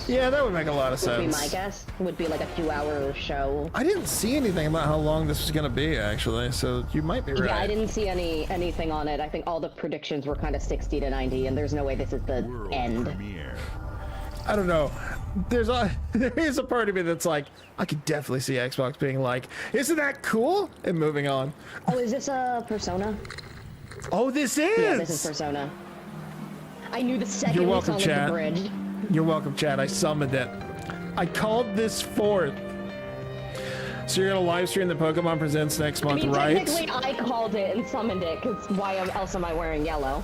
Yeah, that would make a lot of Would be sense. my guess. Would be like a 2-hour show. I didn't see anything about how long this was gonna be, actually, so you might be right. Yeah, I didn't see anything on it. I think all the predictions were kind of 60 to 90, and there's no way this is the end. Premiere. I don't know. There is a part of me that's like, I could definitely see Xbox being like, isn't that cool? And moving on. Oh, is this a Persona? Oh, this is! Yeah, this is Persona. I knew the second You're we welcome, saw chat. the bridge. You're welcome, Chad. I summoned it. I called this forth. So you're gonna live stream the Pokemon Presents next month, right? Technically, I called it and summoned it, because why else am I wearing yellow?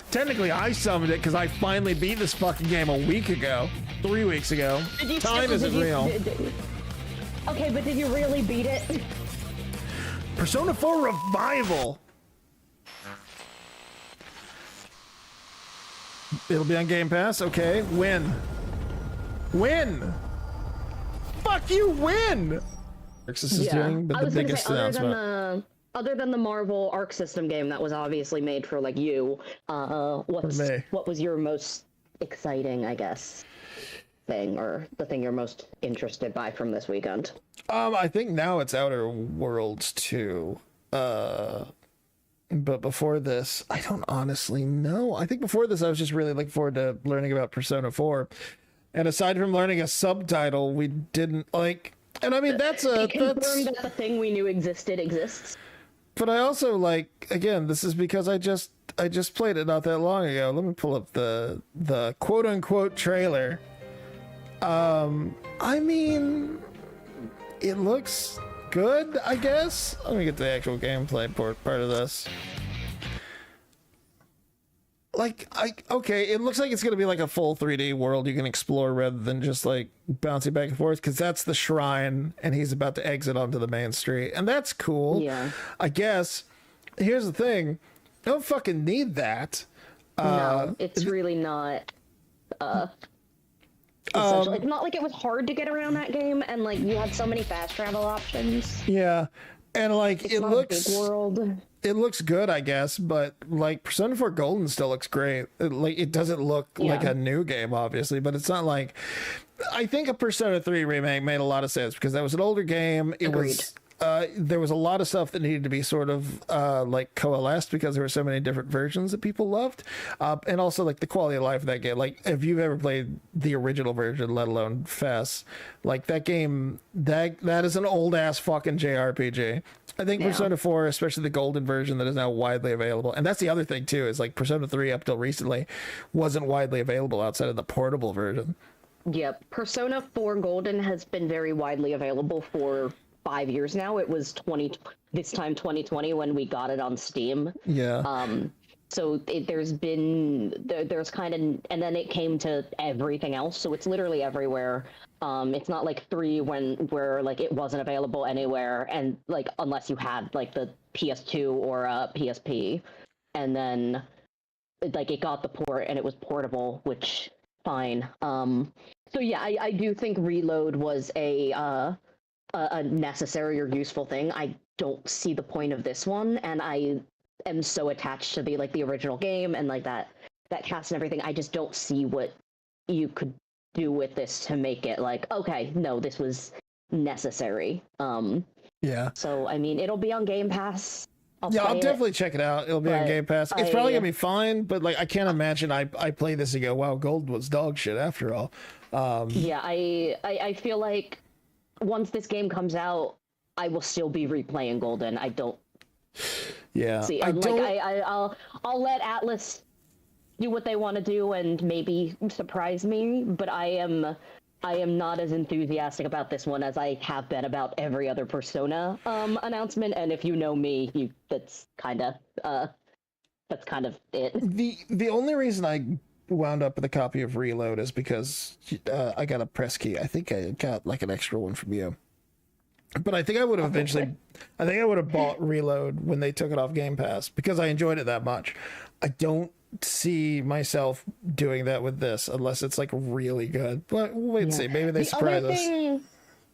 Technically, I summoned it because I finally beat this fucking game a week ago. 3 weeks ago. Time isn't real. Okay, but did you really beat it? Persona 4 Revival. It'll be on Game Pass. Okay, win. Win. Fuck you, win. This is doing the biggest announcement. Other than the Marvel Arc System game that was obviously made for like you, what was your most exciting, I guess, thing, or the thing you're most interested by from this weekend? I think now it's Outer Worlds 2. But before this, I don't honestly know. I think before this, I was just really looking forward to learning about Persona 4. And aside from learning a subtitle, we didn't like. And I mean, that's a confirmed that the thing we knew exists. But I also like, again, this is because I just played it not that long ago. Let me pull up the quote unquote trailer. I mean, it looks good, I guess. Let me get the actual gameplay part of this. Like, okay, it looks like it's going to be like a full 3D world you can explore rather than just like bouncing back and forth, because that's the shrine and he's about to exit onto the main street. And that's cool. Yeah. I guess. Here's the thing. Don't fucking need that. No, it's really not. Essential. It's not like it was hard to get around that game, and like you had so many fast travel options. Yeah. And like It's it not a looks big world. It looks good, I guess, but like Persona 4 Golden still looks great. It doesn't look like a new game, obviously, but it's not like. I think a Persona 3 remake made a lot of sense because that was an older game. It Agreed. was there was a lot of stuff that needed to be sort of like coalesced because there were so many different versions that people loved, and also like the quality of life of that game. Like if you've ever played the original version, let alone FES, like that game, that is an old ass fucking JRPG. I think Persona 4, especially the golden version that is now widely available, and that's the other thing too, is like Persona 3 up till recently wasn't widely available outside of the portable version. Yep, Persona 4 Golden has been very widely available for 5 years now. It was 2020 when we got it on Steam. Yeah. So there's kind of, and then it came to everything else. So it's literally everywhere. It's not like 3 where like it wasn't available anywhere, and like unless you had like the PS2 or PSP, and then like it got the port and it was portable, which fine. So yeah, I do think Reload was a necessary or useful thing. I don't see the point of this one, and I am so attached to the original game and like that cast and everything. I just don't see what you could do with this to make it like, okay, no, this was necessary. Yeah. So I mean, it'll be on Game Pass. I'll definitely check it out. It'll be on Game Pass. It's probably gonna be fine, but like I can't imagine I play this and go, wow, Gold was dog shit after all. Yeah, I feel like once this game comes out, I will still be replaying Golden. I don't. Yeah. See, I'll let Atlas do what they want to do and maybe surprise me, but I am not as enthusiastic about this one as I have been about every other Persona announcement. And if you know me, that's kind of it. The only reason I wound up with a copy of Reload is because I got a press key. I think I got like an extra one from you. But I think I would have I think I would have bought Reload when they took it off Game Pass because I enjoyed it that much. I don't see myself doing that with this unless it's like really good. But we'll wait and see. Maybe they surprise us.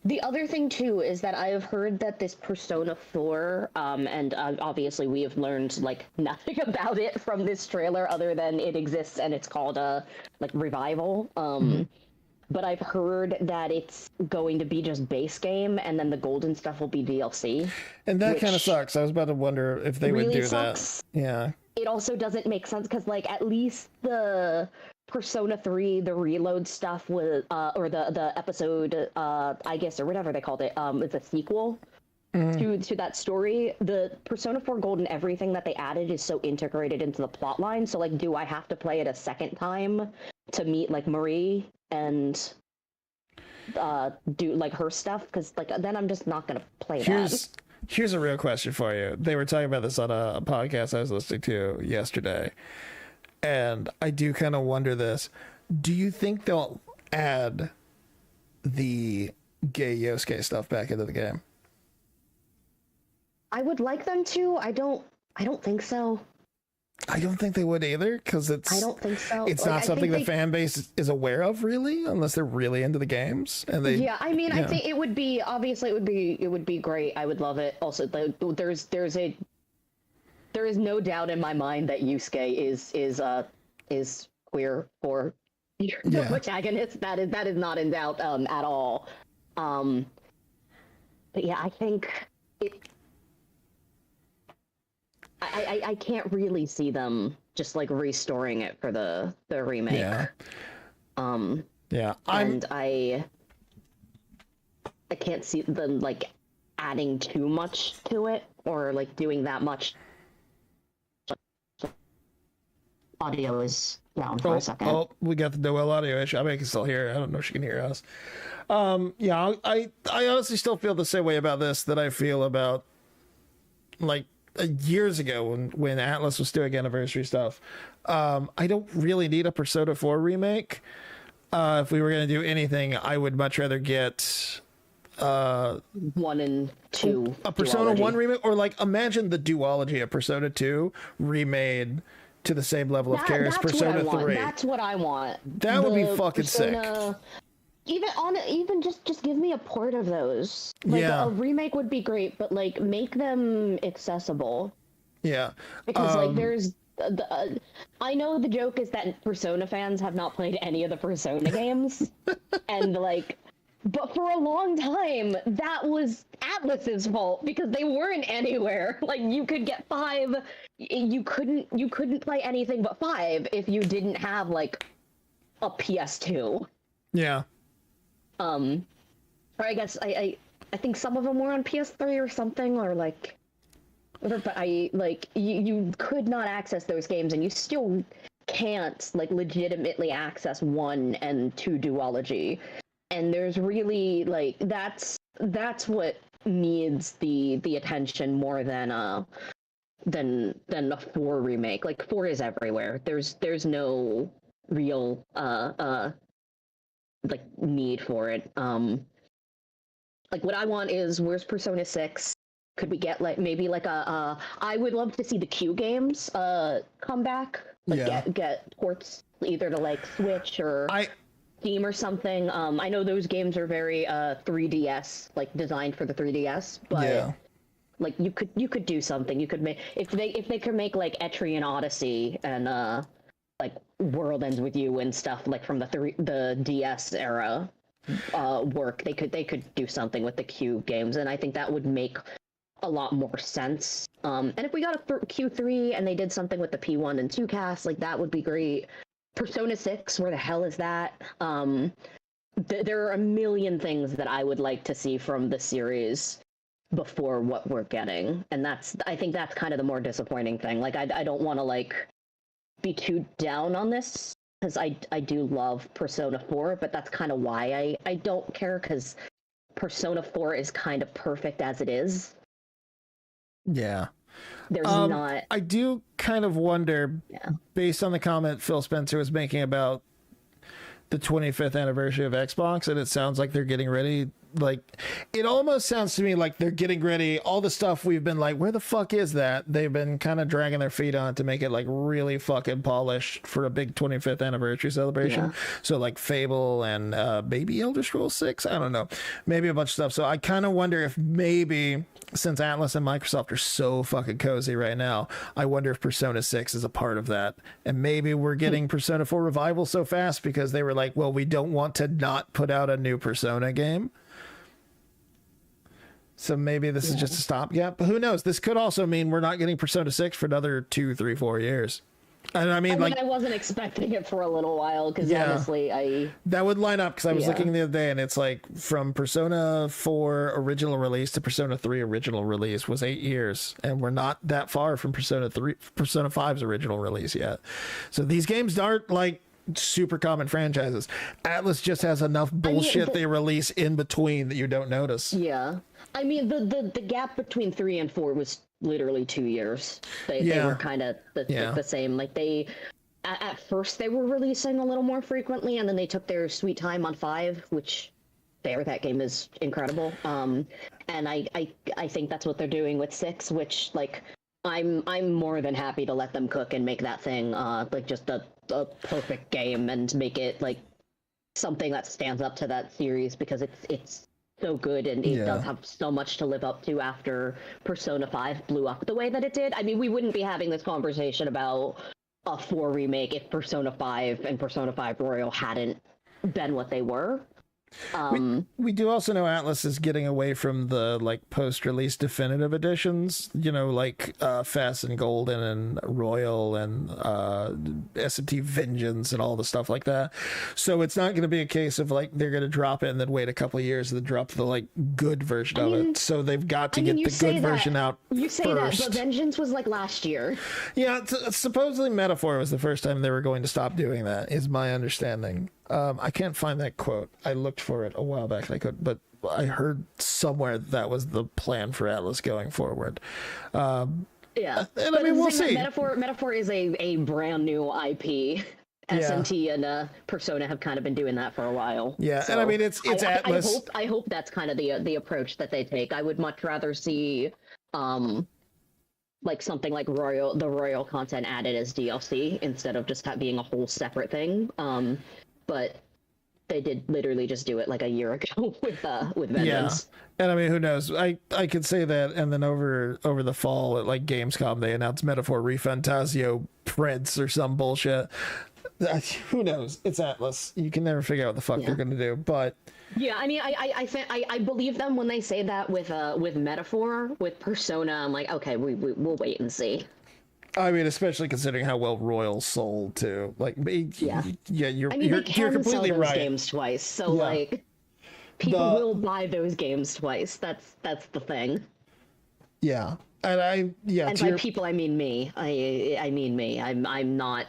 The other thing too is that I have heard that this Persona 4, and obviously we have learned like nothing about it from this trailer other than it exists and it's called a like revival. But I've heard that it's going to be just base game, and then the golden stuff will be DLC. And that kind of sucks. I was about to wonder if they would do sucks. that. Yeah. It also doesn't make sense because, like, at least the Persona 3, the reload stuff was, or the episode, I guess, or whatever they called it, it's a sequel to that story. The Persona 4 Golden, everything that they added is so integrated into the plot line. So, like, do I have to play it a second time to meet, like, Marie and do, like, her stuff? Because, like, then I'm just not going to play that. Here's a real question for you. They were talking about this on a podcast I was listening to yesterday, and I do kind of wonder this. Do you think they'll add the gay Yosuke stuff back into the game? I would like them to. I don't think so. I don't think they would either, because I don't think so. It's not something the fan base is aware of, really, unless they're really into the games. And they, I mean, I think it would be obviously it would be great. I would love it. Also, there is no doubt in my mind that Yusuke is queer or the protagonist. That is not in doubt at all. But yeah, I think it. I can't really see them just like restoring it for the remake. Yeah. Yeah. And I can't see them like adding too much to it or like doing that much. Audio is down for a second. Oh, we got the Noelle audio issue. I mean, I can still hear her. I don't know if she can hear us. Yeah, I honestly still feel the same way about this that I feel about like years ago when Atlas was doing anniversary stuff. I don't really need a Persona 4 remake. If we were going to do anything, I would much rather get 1 and 2 a Persona duology. 1 remake, or like imagine the duology of Persona 2 remade to the same level of care as Persona 3. That's what I want. That would be fucking sick. Even just give me a port of those. Like a remake would be great, but like make them accessible. Yeah, because like there's I know the joke is that Persona fans have not played any of the Persona games, and like, but for a long time that was Atlas's fault because they weren't anywhere. Like you could get 5, you couldn't play anything but 5 if you didn't have like a PS2. Yeah. Or I guess I think some of them were on PS3 or something, or like, but I like you could not access those games, and you still can't like legitimately access 1 and 2 duology. And there's really like that's what needs the attention more than a 4 remake. Like 4 is everywhere. There's no real like need for it. Like what I want is, where's Persona 6? Could we get like maybe like I would love to see the Q games come back. Like get ports either to like Switch or Steam or something. I know those games are very 3DS, like designed for the 3DS, but like you could do something. You could make if they could make like Etrian Odyssey and like World Ends With You and stuff like from the DS era work. They could do something with the Q games, and I think that would make a lot more sense. And if we got a Q3 and they did something with the P1 and 2 cast, like that would be great. Persona 6, where the hell is that? There are a million things that I would like to see from the series before what we're getting, and I think that's kind of the more disappointing thing. Like I don't want to like be too down on this because I do love Persona 4, but that's kind of why I don't care, because Persona 4 is kind of perfect as it is. Yeah. There's not. I do kind of wonder, based on the comment Phil Spencer was making about the 25th anniversary of Xbox, and it sounds like they're getting ready like, it almost sounds to me like they're getting ready. All the stuff we've been like, where the fuck is that? They've been kind of dragging their feet on to make it like really fucking polished for a big 25th anniversary celebration. Yeah. So like Fable and maybe Elder Scrolls 6. I don't know. Maybe a bunch of stuff. So I kind of wonder if maybe, since Atlas and Microsoft are so fucking cozy right now, I wonder if Persona 6 is a part of that. And maybe we're getting Persona 4 Revival so fast because they were like, well, we don't want to not put out a new Persona game. So maybe this is just a stopgap. But who knows? This could also mean we're not getting Persona 6 for another 2, 3, 4 years. And I mean, like, I wasn't expecting it for a little while because honestly, that would line up because I was looking the other day and it's like from Persona 4 original release to Persona 3 original release was 8 years, and we're not that far from Persona 5's original release yet. So these games aren't like super common franchises. Atlas just has enough bullshit they release in between that you don't notice. Yeah, I mean the gap between 3 and 4 was literally 2 years. They were kind of the same. Like they, at first they were releasing a little more frequently, and then they took their sweet time on 5, which that game is incredible. And I think that's what they're doing with 6, which like I'm more than happy to let them cook and make that thing like just a perfect game and make it like something that stands up to that series because it's so good, and it does have so much to live up to after Persona 5 blew up the way that it did. I mean, we wouldn't be having this conversation about a 4 remake if Persona 5 and Persona 5 Royal hadn't been what they were. We do also know Atlas is getting away from the like post-release definitive editions, you know, like Fast and Golden and Royal and SMT Vengeance and all the stuff like that. So it's not going to be a case of like they're going to drop it and then wait a couple of years and then drop the like good version of it. So they've got to get the good version out You say first. that, but Vengeance was like last year. Yeah, supposedly Metaphor was the first time they were going to stop doing that, is my understanding. I can't find that quote. I looked for it a while back and I couldn't, but I heard somewhere that was the plan for Atlas going forward. Yeah, and but I mean, we'll see. Metaphor is a brand new IP. SMT and Persona have kind of been doing that for a while. Yeah, so and I mean, it's Atlas. I hope that's kind of the approach that they take. I would much rather see like something like the Royal content added as DLC instead of just being a whole separate thing. But they did literally just do it like a year ago with Vengeance. Yeah, and I mean, who knows? I could say that, and then over the fall at like Gamescom, they announced Metaphor Refantasio Prince or some bullshit. Who knows? It's Atlas. You can never figure out what the fuck they're gonna do. But yeah, I mean, I believe them when they say that with Metaphor. With Persona, I'm like, okay, we'll wait and see. I mean, especially considering how well Royal sold too. Like, you're completely sell those right. Games twice, so like, people will buy those games twice. That's the thing. Yeah, and by people I mean me. I mean me. I'm not.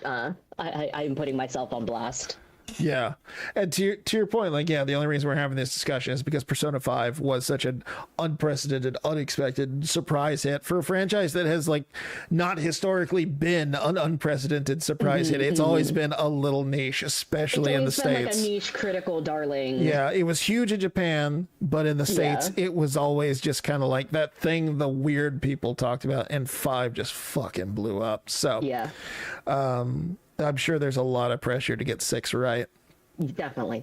I'm putting myself on blast. Yeah, and to your point, like, the only reason we're having this discussion is because Persona 5 was such an unprecedented, unexpected surprise hit for a franchise that has like not historically been an unprecedented surprise hit. It's always been a little niche, especially in the States. Like a niche critical darling. Yeah, it was huge in Japan, but in the States, it was always just kind of like that thing the weird people talked about, and 5 just fucking blew up. So yeah. I'm sure there's a lot of pressure to get 6 right. Definitely.